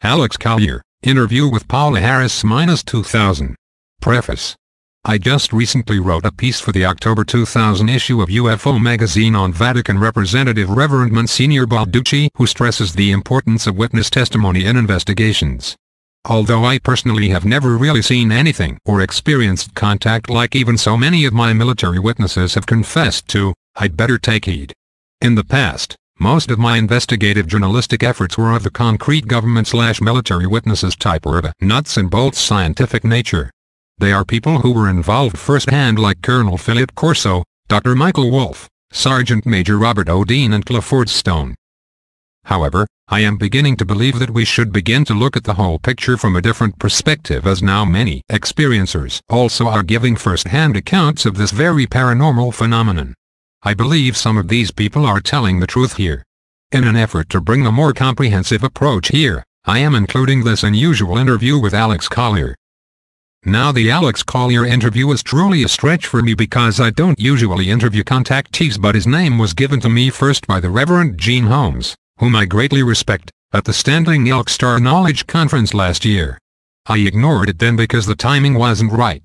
Alex Collier, interview with Paola Harris -2000. Preface. I just recently wrote a piece for the October 2000 issue of UFO magazine on Vatican Representative Reverend Monsignor Balducci, who stresses the importance of witness testimony in investigations. Although I personally have never really seen anything or experienced contact like even so many of my military witnesses have confessed to, I'd better take heed. In the past, most of my investigative journalistic efforts were of the concrete government/military witnesses type or of a nuts and bolts scientific nature. They are people who were involved firsthand like Colonel Philip Corso, Dr. Michael Wolff, Sergeant Major Robert O'Dean and Clifford Stone. However, I am beginning to believe that we should begin to look at the whole picture from a different perspective, as now many experiencers also are giving first-hand accounts of this very paranormal phenomenon. I believe some of these people are telling the truth here. In an effort to bring a more comprehensive approach here, I am including this unusual interview with Alex Collier. Now, the Alex Collier interview is truly a stretch for me because I don't usually interview contactees, but his name was given to me first by the Reverend Gene Holmes, whom I greatly respect, at the Standing Elk Star Knowledge Conference last year. I ignored it then because the timing wasn't right.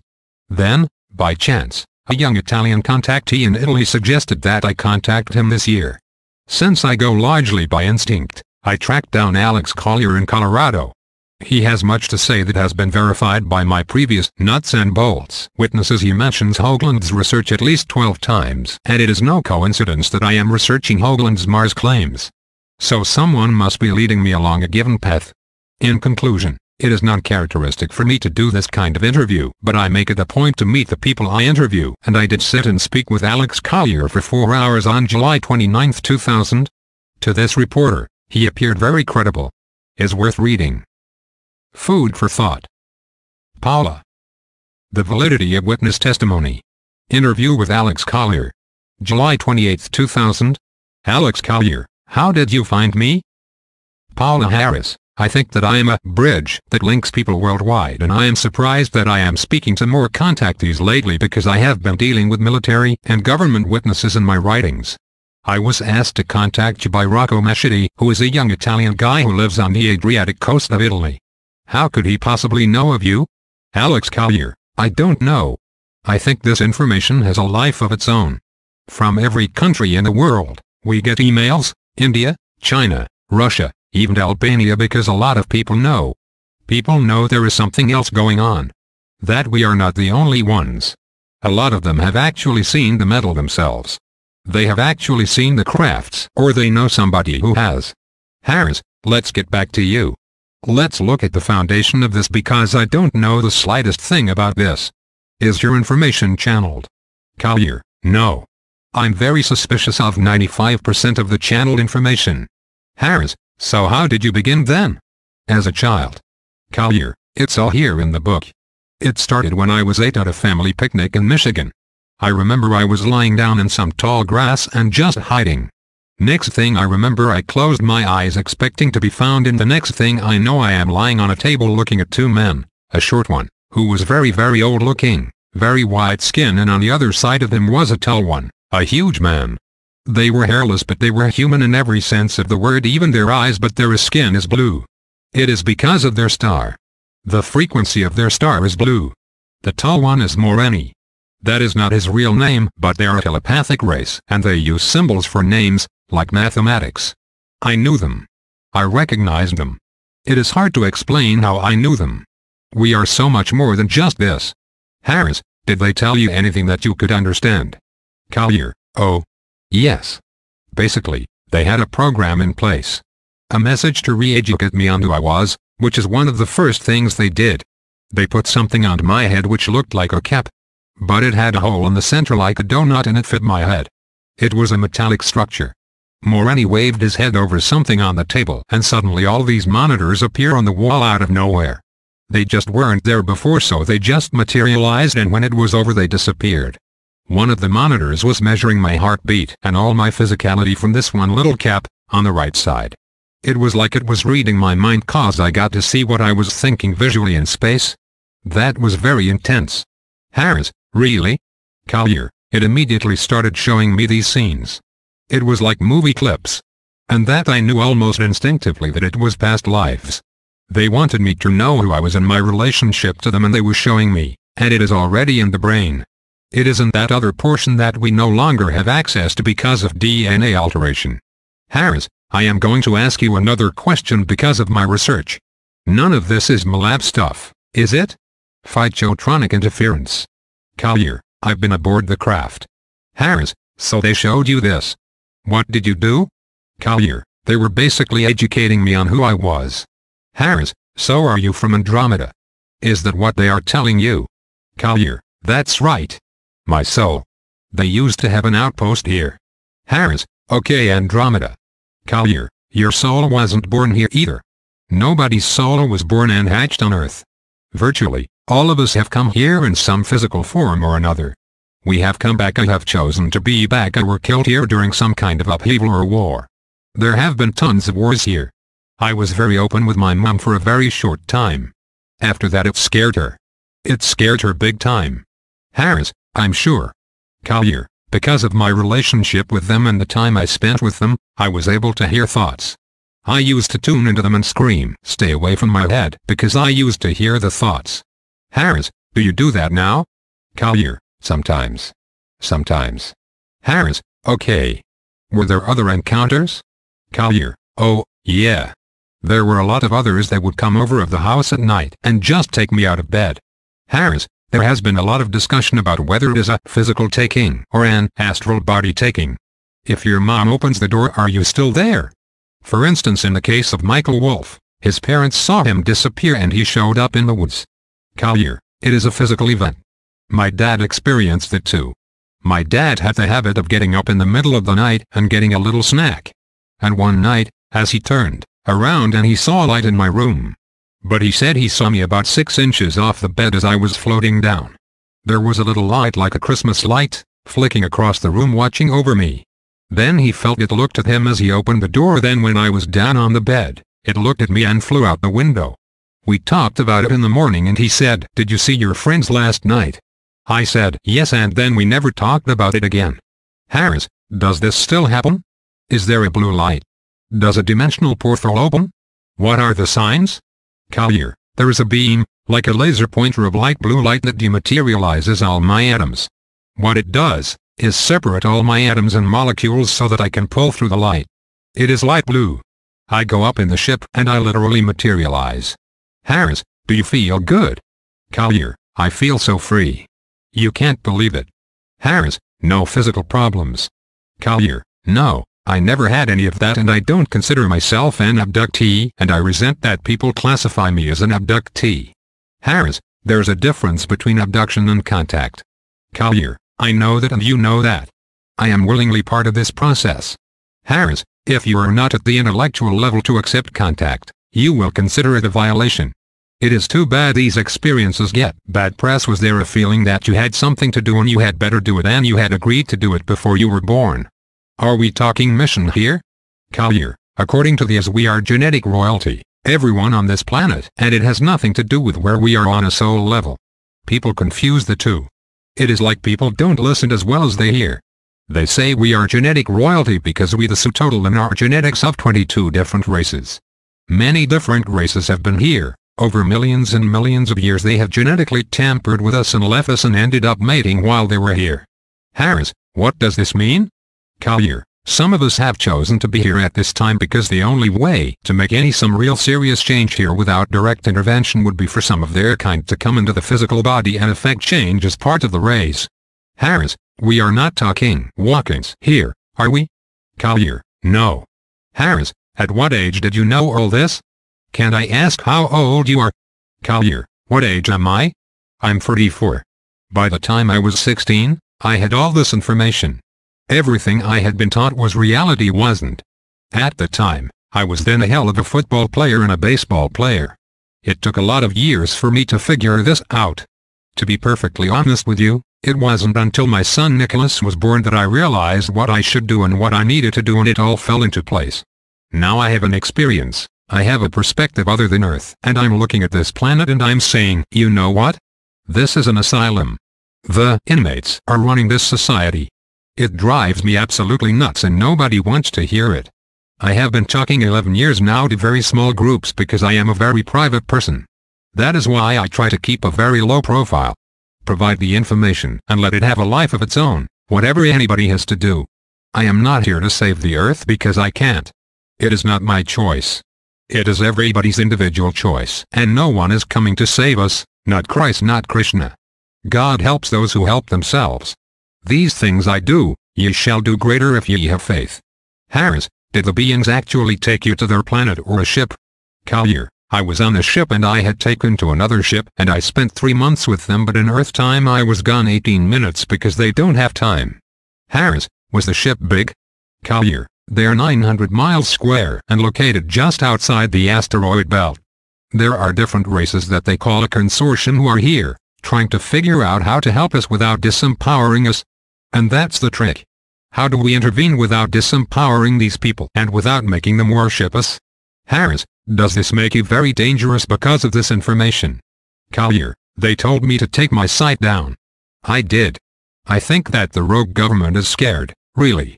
Then, by chance, a young Italian contactee in Italy suggested that I contact him this year. Since I go largely by instinct, I tracked down Alex Collier in Colorado. He has much to say that has been verified by my previous nuts and bolts witnesses. He mentions Hoagland's research at least 12 times, and it is no coincidence that I am researching Hoagland's Mars claims. So someone must be leading me along a given path. In conclusion, it is not characteristic for me to do this kind of interview, but I make it a point to meet the people I interview, and I did sit and speak with Alex Collier for 4 hours on July 29, 2000. To this reporter, he appeared very credible. Is worth reading. Food for thought. Paola. The validity of witness testimony. Interview with Alex Collier. July 28, 2000. Alex Collier, how did you find me? Paola Harris. I think that I am a bridge that links people worldwide, and I am surprised that I am speaking to more contactees lately because I have been dealing with military and government witnesses in my writings. I was asked to contact you by Rocco Mascitti, who is a young Italian guy who lives on the Adriatic coast of Italy. How could he possibly know of you? Alex Collier, I don't know. I think this information has a life of its own. From every country in the world, we get emails, India, China, Russia, even Albania, because a lot of people know. People know there is something else going on. That we are not the only ones. A lot of them have actually seen the metal themselves. They have actually seen the crafts, or they know somebody who has. Harris, let's get back to you. Let's look at the foundation of this because I don't know the slightest thing about this. Is your information channeled? Collier, no. I'm very suspicious of 95% of the channeled information. Harris, so how did you begin then? As a child. Collier, it's all here in the book. It started when I was 8 at a family picnic in Michigan. I remember I was lying down in some tall grass and just hiding. Next thing I remember, I closed my eyes expecting to be found, and the next thing I know I am lying on a table looking at 2 men, a short one, who was very old looking, very white skin, and on the other side of him was a tall one, a huge man. They were hairless, but they were human in every sense of the word, even their eyes, but their skin is blue. It is because of their star. The frequency of their star is blue. The tall one is Moreni. That is not his real name, but they are a telepathic race, and they use symbols for names, like mathematics. I knew them. I recognized them. It is hard to explain how I knew them. We are so much more than just this. Harris, did they tell you anything that you could understand? Collier, oh. Yes. Basically, they had a program in place. A message to re-educate me on who I was, which is one of the first things they did. They put something on my head which looked like a cap. But it had a hole in the center like a donut, and it fit my head. It was a metallic structure. Moreni waved his head over something on the table, and suddenly all these monitors appear on the wall out of nowhere. They just weren't there before, so they just materialized, and when it was over they disappeared. One of the monitors was measuring my heartbeat and all my physicality from this one little cap, on the right side. It was like it was reading my mind, cause I got to see what I was thinking visually in space. That was very intense. Harris, really? Collier, it immediately started showing me these scenes. It was like movie clips. And that I knew almost instinctively that it was past lives. They wanted me to know who I was and my relationship to them, and they were showing me, and it is already in the brain. It is in that other portion that we no longer have access to because of DNA alteration. Harris, I am going to ask you another question because of my research. None of this is Malab stuff, is it? Phytotronic interference. Collier, I've been aboard the craft. Harris, so they showed you this. What did you do? Collier, they were basically educating me on who I was. Harris, so are you from Andromeda? Is that what they are telling you? Collier, that's right. My soul. They used to have an outpost here. Harris, okay, Andromeda. Collier, your soul wasn't born here either. Nobody's soul was born and hatched on Earth. Virtually, all of us have come here in some physical form or another. We have come back or have chosen to be back or were killed here during some kind of upheaval or war. There have been tons of wars here. I was very open with my mom for a very short time. After that it scared her. It scared her big time. Harris, I'm sure. Collier, because of my relationship with them and the time I spent with them, I was able to hear thoughts. I used to tune into them and scream, "Stay away from my head," because I used to hear the thoughts. Harris, do you do that now? Collier, sometimes. Sometimes. Harris, okay. Were there other encounters? Collier, oh, yeah. There were a lot of others that would come over of the house at night and just take me out of bed. Harris, there has been a lot of discussion about whether it is a physical taking or an astral body taking. If your mom opens the door, are you still there? For instance, in the case of Michael Wolf, his parents saw him disappear and he showed up in the woods. Collier, it is a physical event. My dad experienced it too. My dad had the habit of getting up in the middle of the night and getting a little snack. And one night, as he turned around and he saw light in my room. But he said he saw me about 6 inches off the bed as I was floating down. There was a little light like a Christmas light, flicking across the room watching over me. Then he felt it looked at him as he opened the door. Then when I was down on the bed, it looked at me and flew out the window. We talked about it in the morning and he said, "Did you see your friends last night?" I said, "Yes," and then we never talked about it again. Harris, does this still happen? Is there a blue light? Does a dimensional portal open? What are the signs? Collier, there is a beam, like a laser pointer of light blue light that dematerializes all my atoms. What it does, is separate all my atoms and molecules so that I can pull through the light. It is light blue. I go up in the ship and I literally materialize. Harris, do you feel good? Collier, I feel so free. You can't believe it. Harris, no physical problems. Collier, no. I never had any of that and I don't consider myself an abductee and I resent that people classify me as an abductee. Harris, there's a difference between abduction and contact. Collier, I know that and you know that. I am willingly part of this process. Harris, if you are not at the intellectual level to accept contact, you will consider it a violation. It is too bad these experiences get bad press. Was there a feeling that you had something to do and you had better do it and you had agreed to do it before you were born? Are we talking mission here? Collier, according to these we are genetic royalty, everyone on this planet, and it has nothing to do with where we are on a soul level. People confuse the two. It is like people don't listen as well as they hear. They say we are genetic royalty because we the sum total in our genetics of 22 different races. Many different races have been here. Over millions and millions of years they have genetically tampered with us and left us and ended up mating while they were here. Harris, what does this mean? Collier, some of us have chosen to be here at this time because the only way to make some real serious change here without direct intervention would be for some of their kind to come into the physical body and effect change as part of the race. Harris, we are not talking walk-ins here, are we? Collier, no. Harris, at what age did you know all this? Can I ask how old you are? Collier, what age am I? I'm 44. By the time I was 16, I had all this information. Everything I had been taught was reality wasn't. At the time, I was then a hell of a football player and a baseball player. It took a lot of years for me to figure this out. To be perfectly honest with you, it wasn't until my son Nicholas was born that I realized what I should do and what I needed to do, and it all fell into place. Now I have an experience, I have a perspective other than Earth, and I'm looking at this planet and I'm saying, you know what? This is an asylum. The inmates are running this society. It drives me absolutely nuts and nobody wants to hear it. I have been talking 11 years now to very small groups because I am a very private person. That is why I try to keep a very low profile. Provide the information and let it have a life of its own, whatever anybody has to do. I am not here to save the earth because I can't. It is not my choice. It is everybody's individual choice, and no one is coming to save us, not Christ, not Krishna. God helps those who help themselves. These things I do, ye shall do greater if ye have faith. Harris, did the beings actually take you to their planet or a ship? Collier, I was on a ship and I had taken to another ship and I spent 3 months with them, but in Earth time I was gone 18 minutes because they don't have time. Harris, was the ship big? Collier, they are 900 miles square and located just outside the asteroid belt. There are different races that they call a consortium who are here, trying to figure out how to help us without disempowering us. And that's the trick. How do we intervene without disempowering these people and without making them worship us? Harris, does this make you very dangerous because of this information? Collier, they told me to take my site down. I did. I think that the rogue government is scared, really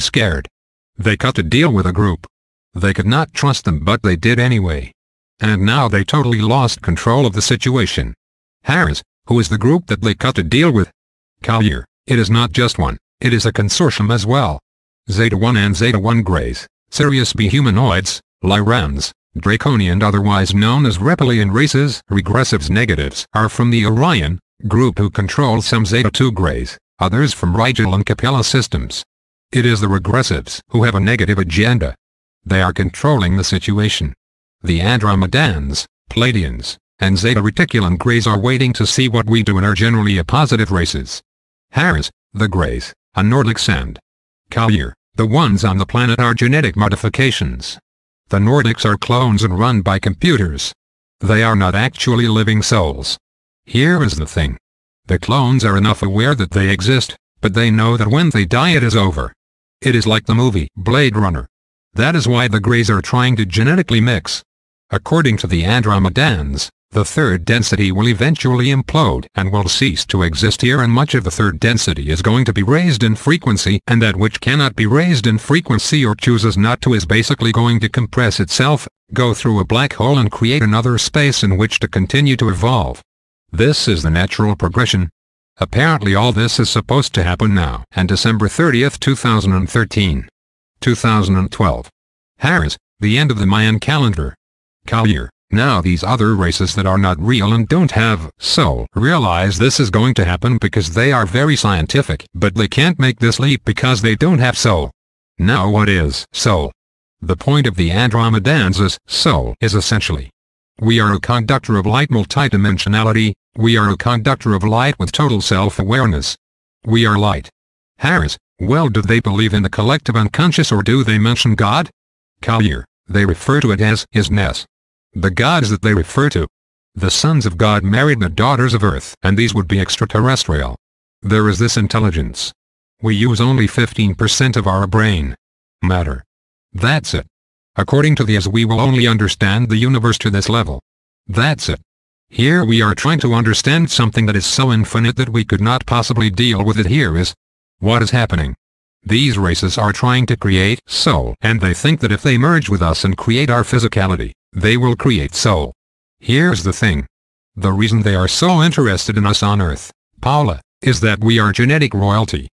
scared. They cut a deal with a group. They could not trust them, but they did anyway. And now they totally lost control of the situation. Harris, who is the group that they cut a deal with? Collier, it is not just one. It is a consortium as well. Zeta 1 and Zeta 1 Greys, Sirius B humanoids, Lyrans, Draconian otherwise known as reptilian races, regressives negatives are from the Orion group who control some Zeta 2 Greys, others from Rigel and Capella systems. It is the regressives who have a negative agenda. They are controlling the situation. The Andromedans, Palladians, and Zeta Reticulan Greys are waiting to see what we do and are generally a positive races. Harris, the Greys, a Nordic sand. Collier, the ones on the planet are genetic modifications. The Nordics are clones and run by computers. They are not actually living souls. Here is the thing. The clones are enough aware that they exist, but they know that when they die it is over. It is like the movie Blade Runner. That is why the Greys are trying to genetically mix. According to the Andromedans, the third density will eventually implode and will cease to exist here, and much of the third density is going to be raised in frequency, and that which cannot be raised in frequency or chooses not to is basically going to compress itself, go through a black hole and create another space in which to continue to evolve. This is the natural progression. Apparently all this is supposed to happen now, and December 30th 2013. 2012. Harris, the end of the Mayan calendar. Collier, now these other races that are not real and don't have soul realize this is going to happen because they are very scientific, but they can't make this leap because they don't have soul. Now what is soul? The point of the Andromedans is soul is essentially, we are a conductor of light multidimensionality, we are a conductor of light with total self-awareness. We are light. Harris, well, do they believe in the collective unconscious or do they mention God? Collier, they refer to it as isness. The gods that they refer to. The sons of God married the daughters of Earth, and these would be extraterrestrial. There is this intelligence. We use only 15% of our brain matter. That's it. According to these, we will only understand the universe to this level. That's it. Here we are trying to understand something that is so infinite that we could not possibly deal with it. Here is what is happening. These races are trying to create soul, and they think that if they merge with us and create our physicality, they will create soul. Here's the thing. The reason they are so interested in us on Earth, Paola, is that we are genetic royalty.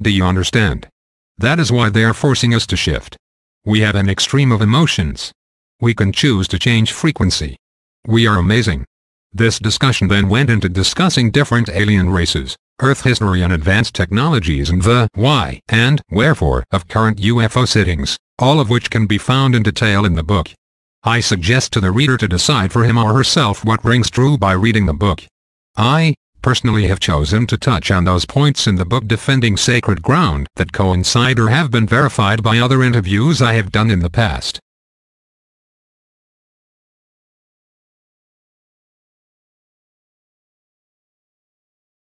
Do you understand? That is why they are forcing us to shift. We have an extreme of emotions. We can choose to change frequency. We are amazing. This discussion then went into discussing different alien races, Earth history and advanced technologies, and the why and wherefore of current UFO sightings, all of which can be found in detail in the book. I suggest to the reader to decide for him or herself what rings true by reading the book. I, personally, have chosen to touch on those points in the book defending sacred ground that coincide or have been verified by other interviews I have done in the past.